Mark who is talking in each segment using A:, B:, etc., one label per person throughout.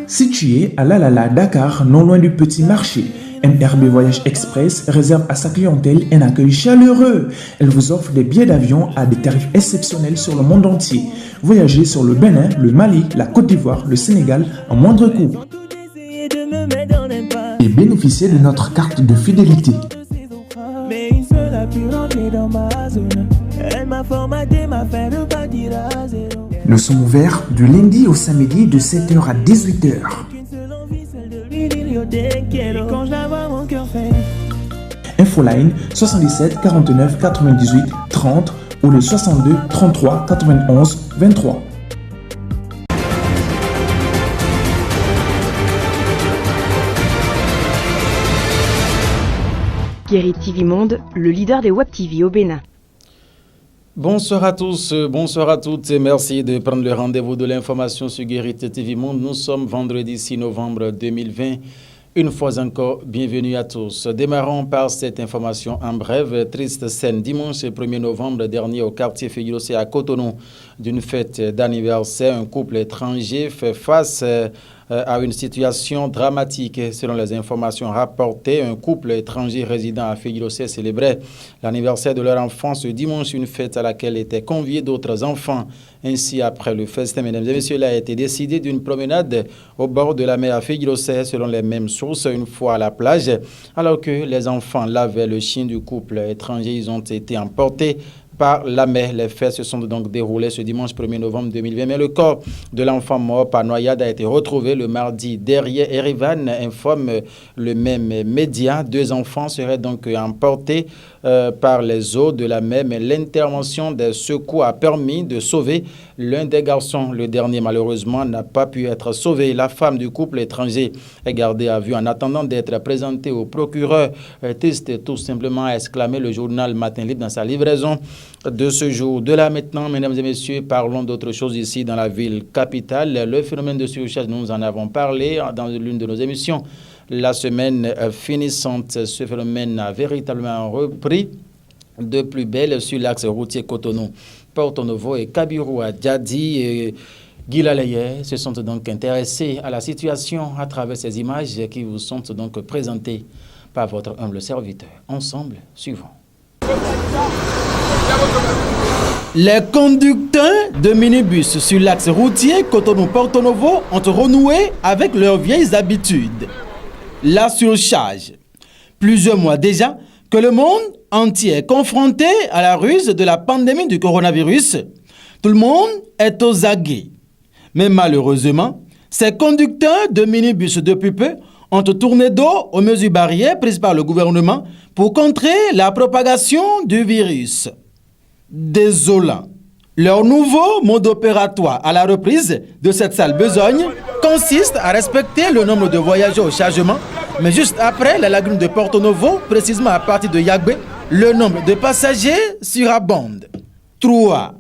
A: Situé à Lalala, Dakar, non loin du petit marché, MRB Voyage Express réserve à sa clientèle un accueil chaleureux. Elle vous offre des billets d'avion à des tarifs exceptionnels sur le monde entier. Voyagez sur le Bénin, le Mali, la Côte d'Ivoire, le Sénégal à moindre coût. Et bénéficiez de notre carte de fidélité. Nous sommes ouverts du lundi au samedi de 7h à 18h. Infoline 77 49 98 30 ou le 62 33 91 23.
B: Guérit TV Monde, le leader des Web TV au Bénin.
C: Bonsoir à tous, bonsoir à toutes et merci de prendre le rendez-vous de l'information sur Guérit TV Monde. Nous sommes vendredi 6 novembre 2020. Une fois encore, bienvenue à tous. Démarrons par cette information en bref. Triste scène dimanche 1er novembre dernier au quartier Fegilosé à Cotonou d'une fête d'anniversaire. Un couple étranger fait face à une situation dramatique. Selon les informations rapportées, un couple étranger résidant à Fegilosé célébrait l'anniversaire de leur enfant ce dimanche, une fête à laquelle étaient conviés d'autres enfants. Ainsi, après le festin, mesdames et messieurs, il a été décidé d'une promenade au bord de la mer à Fegilosé, selon les mêmes sources, une fois à la plage. Alors que les enfants lavaient le chien du couple étranger, ils ont été emportés par la mer. Les faits se sont donc déroulés ce dimanche 1er novembre 2020. Mais le corps de l'enfant mort par noyade a été retrouvé le mardi derrière Erevan, informe le même média. 2 enfants seraient donc emportés par les eaux de la mer, mais l'intervention des secours a permis de sauver l'un des garçons. Le dernier, malheureusement, n'a pas pu être sauvé. La femme du couple étranger est gardée à vue en attendant d'être présentée au procureur. Triste, tout simplement, a exclamé le journal Matin Libre dans sa livraison de ce jour. De là maintenant, mesdames et messieurs, parlons d'autre chose ici dans la ville capitale. Le phénomène de surcharge, nous en avons parlé dans l'une de nos émissions. La semaine finissante, ce phénomène a véritablement repris de plus belle sur l'axe routier Cotonou, Porto Novo et Kabirou à Djadi. Et Guy Lalaye se sont donc intéressés à la situation à travers ces images qui vous sont donc présentées par votre humble serviteur. Ensemble, suivons. Les conducteurs de minibus sur l'axe routier Cotonou-Porto Novo ont renoué avec leurs vieilles habitudes. La surcharge. Plusieurs mois déjà que le monde entier est confronté à la ruse de la pandémie du coronavirus. Tout le monde est aux aguets. Mais malheureusement, ces conducteurs de minibus depuis peu ont tourné dos aux mesures barrières prises par le gouvernement pour contrer la propagation du virus. Désolant. Leur nouveau mode opératoire à la reprise de cette sale besogne consiste à respecter le nombre de voyageurs au chargement, mais juste après la lagune de Porto Novo, précisément à partir de Yagbé, le nombre de passagers surabonde. 3,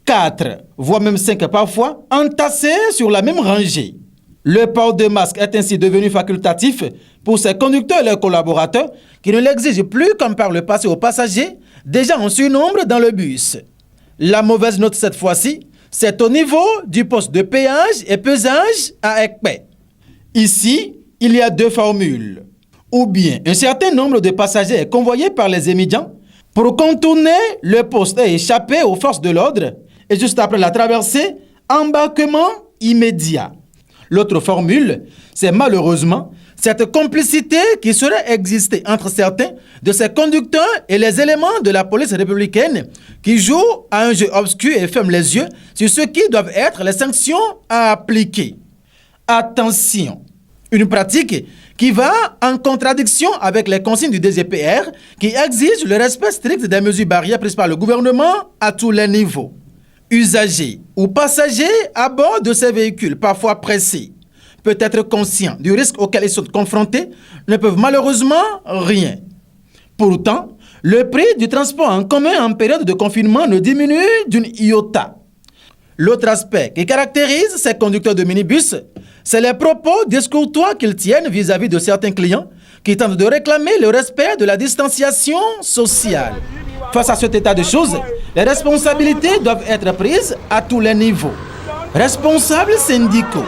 C: 4, voire même 5 parfois, entassés sur la même rangée. Le port de masque est ainsi devenu facultatif pour ces conducteurs et leurs collaborateurs qui ne l'exigent plus comme par le passé aux passagers, déjà en surnombre dans le bus. La mauvaise note cette fois-ci, c'est au niveau du poste de péage et pesage à Ekpé. Ici, il y a 2 formules. Ou bien un certain nombre de passagers est convoyé par les émigrants pour contourner le poste et échapper aux forces de l'ordre, et juste après la traversée, embarquement immédiat. L'autre formule, c'est malheureusement cette complicité qui serait exister entre certains de ces conducteurs et les éléments de la police républicaine qui jouent à un jeu obscur et ferment les yeux sur ce qui doivent être les sanctions à appliquer. Attention, une pratique qui va en contradiction avec les consignes du DGPR qui exigent le respect strict des mesures barrières prises par le gouvernement à tous les niveaux. Usagers ou passagers à bord de ces véhicules parfois pressés, peut-être conscients du risque auquel ils sont confrontés, ne peuvent malheureusement rien. Pourtant, le prix du transport en commun en période de confinement ne diminue d'une iota. L'autre aspect qui caractérise ces conducteurs de minibus, c'est les propos discourtois qu'ils tiennent vis-à-vis de certains clients qui tentent de réclamer le respect de la distanciation sociale. Face à cet état de choses, les responsabilités doivent être prises à tous les niveaux. Responsables syndicaux,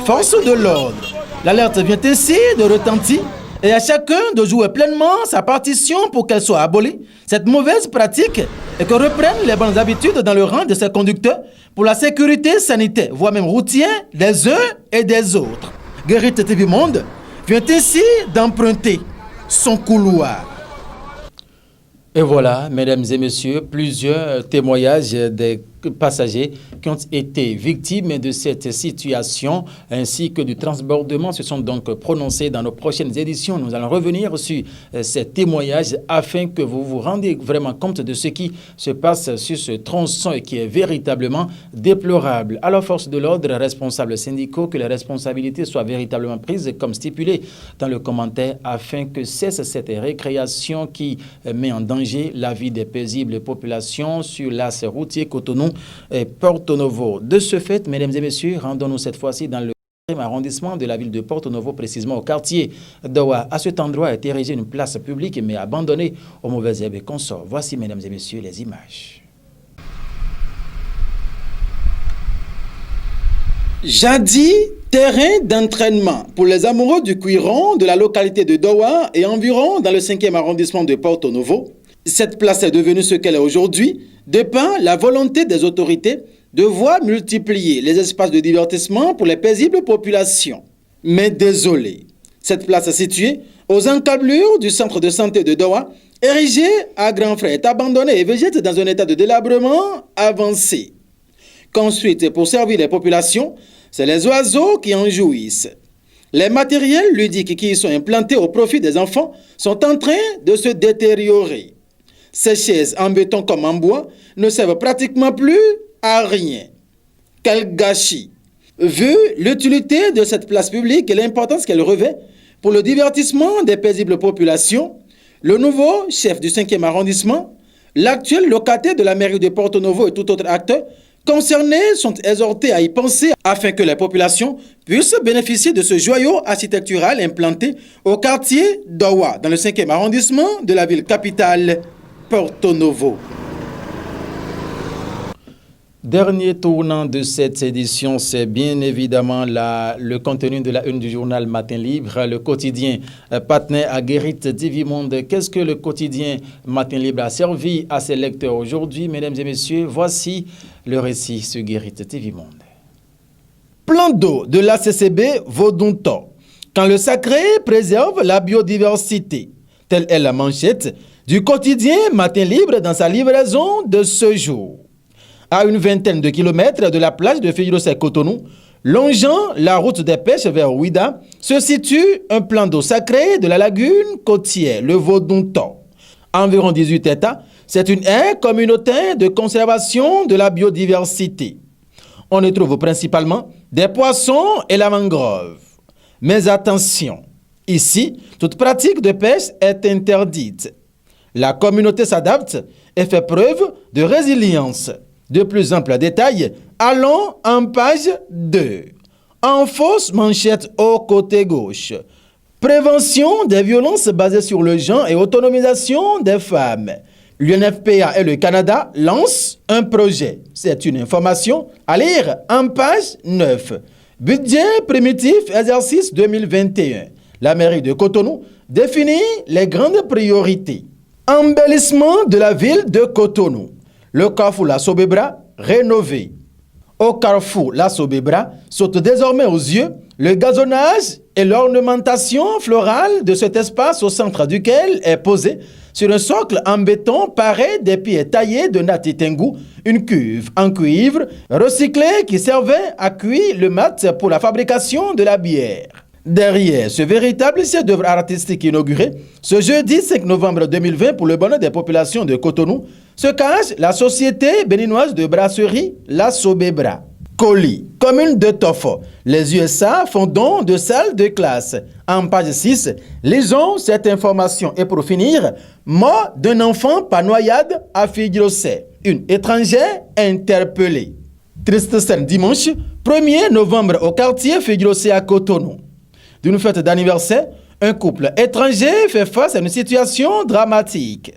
C: forces de l'ordre. L'alerte vient ainsi de retentir et à chacun de jouer pleinement sa partition pour qu'elle soit abolie, cette mauvaise pratique, et que reprennent les bonnes habitudes dans le rang de ces conducteurs pour la sécurité sanitaire, voire même routière, des uns et des autres. Guérit TV Monde vient ainsi d'emprunter son couloir. Et voilà, mesdames et messieurs, plusieurs témoignages des passagers qui ont été victimes de cette situation ainsi que du transbordement se sont donc prononcés dans nos prochaines éditions. Nous allons revenir sur ces témoignages afin que vous vous rendiez vraiment compte de ce qui se passe sur ce tronçon et qui est véritablement déplorable. À la force de l'ordre, responsables syndicaux, que les responsabilités soient véritablement prises comme stipulé dans le commentaire afin que cesse cette récréation qui met en danger la vie des paisibles populations sur l'axe routier Cotonou et Porto Novo. De ce fait, mesdames et messieurs, rendons-nous cette fois-ci dans le arrondissement de la ville de Porto Novo, précisément au quartier d'Owa. À cet endroit est érigée une place publique mais abandonnée aux mauvaises herbes et consorts. Voici, mesdames et messieurs, les images. Jadis, terrain d'entraînement pour les amoureux du cuiron de la localité de Dowa et environ dans le 5e arrondissement de Porto Novo. Cette place est devenue ce qu'elle est aujourd'hui, dépeint la volonté des autorités de voir multiplier les espaces de divertissement pour les paisibles populations. Mais désolé, cette place située aux encablures du centre de santé de Dowa, érigée à grands frais, est abandonnée et végète dans un état de délabrement avancé. Construite pour servir les populations, c'est les oiseaux qui en jouissent. Les matériels ludiques qui y sont implantés au profit des enfants sont en train de se détériorer. Ces chaises en béton comme en bois ne servent pratiquement plus à rien. Quel gâchis! Vu l'utilité de cette place publique et l'importance qu'elle revêt pour le divertissement des paisibles populations, le nouveau chef du 5e arrondissement, l'actuel locataire de la mairie de Porto Novo et tout autre acteur concernés sont exhortés à y penser afin que les populations puissent bénéficier de ce joyau architectural implanté au quartier d'Owa, dans le 5e arrondissement de la ville capitale, Porto Novo. Dernier tournant de cette édition, c'est bien évidemment le contenu de la une du journal Matin Libre, le quotidien partenaire à Guérit TV Monde. Qu'est-ce que le quotidien Matin Libre a servi à ses lecteurs aujourd'hui, mesdames et messieurs? Voici le récit sur Guérit TV Monde. Plan d'eau de l'ACCB Vaudonton. Quand le sacré préserve la biodiversité. Telle est la manchette du quotidien Matin Libre dans sa livraison de ce jour. À une vingtaine de kilomètres de la plage de Figuirosa-Cotonou, longeant la route des pêches vers Ouida, se situe un plan d'eau sacré de la lagune côtière, le Vaudonton. Environ 18 hectares, c'est une aire communautaire de conservation de la biodiversité. On y trouve principalement des poissons et la mangrove. Mais attention, ici, toute pratique de pêche est interdite. La communauté s'adapte et fait preuve de résilience. De plus amples détails, allons en page 2. En fausse manchette au côté gauche. Prévention des violences basées sur le genre et autonomisation des femmes. L'UNFPA et le Canada lancent un projet. C'est une information à lire en page 9. Budget primitif exercice 2021. La mairie de Cotonou définit les grandes priorités. Embellissement de la ville de Cotonou. Le carrefour La Sobebra, rénové. Au carrefour La Sobebra saute désormais aux yeux le gazonnage et l'ornementation florale de cet espace au centre duquel est posé sur un socle en béton paré des pieds taillés de Natitengu, une cuve en cuivre recyclée qui servait à cuire le mat pour la fabrication de la bière. Derrière ce véritable chef-d'œuvre artistique inauguré, ce jeudi 5 novembre 2020 pour le bonheur des populations de Cotonou, se cache la société béninoise de brasserie La Sobebra. Colis, commune de Tofo. Les USA font don de salles de classe. En page 6, lisons cette information. Et pour finir, mort d'un enfant par noyade à Figuirosa. Une étrangère interpellée. Triste scène dimanche 1er novembre au quartier Figuirosa à Cotonou. D'une fête d'anniversaire, un couple étranger fait face à une situation dramatique.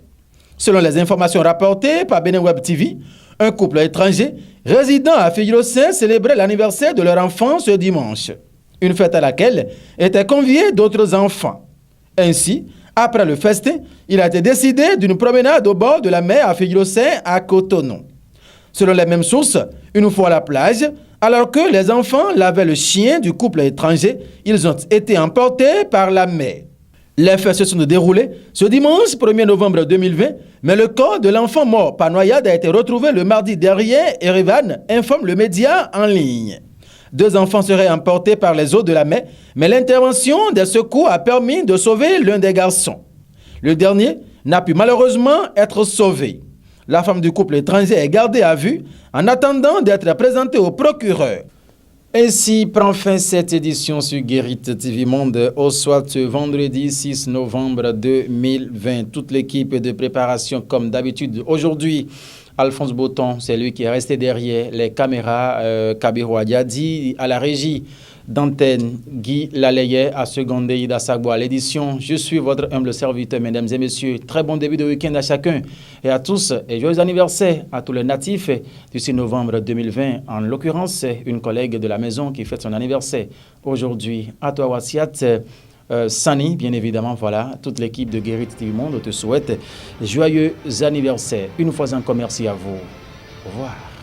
C: Selon les informations rapportées par Benin Web TV, un couple étranger résidant à Figuirosa célébrait l'anniversaire de leur enfant ce dimanche. Une fête à laquelle étaient conviés d'autres enfants. Ainsi, après le festin, il a été décidé d'une promenade au bord de la mer à Figuier à Cotonou. Selon les mêmes sources, une fois à la plage, alors que les enfants lavaient le chien du couple étranger, ils ont été emportés par la mer. Les faits se sont déroulés ce dimanche 1er novembre 2020, mais le corps de l'enfant mort par noyade a été retrouvé le mardi dernier, Erevan informe le média en ligne. 2 enfants seraient emportés par les eaux de la mer, mais l'intervention des secours a permis de sauver l'un des garçons. Le dernier n'a pu malheureusement être sauvé. La femme du couple étranger est gardée à vue en attendant d'être présentée au procureur. Ainsi prend fin cette édition sur Guérit TV Monde au soir ce vendredi 6 novembre 2020. Toute l'équipe de préparation comme d'habitude. Aujourd'hui, Alphonse Boton, c'est lui qui est resté derrière les caméras. Kabiro Adiadi à la régie d'antenne. Guy Lalayet à seconder Ida Sagbo à l'édition. Je suis votre humble serviteur, mesdames et messieurs. Très bon début de week-end à chacun et à tous. Et joyeux anniversaire à tous les natifs du 6 novembre 2020. En l'occurrence, une collègue de la maison qui fête son anniversaire aujourd'hui. À toi, Wassiat. Sani, bien évidemment, voilà, toute l'équipe de Guérit TV Monde te souhaite joyeux anniversaire. Une fois encore, merci à vous. Au revoir.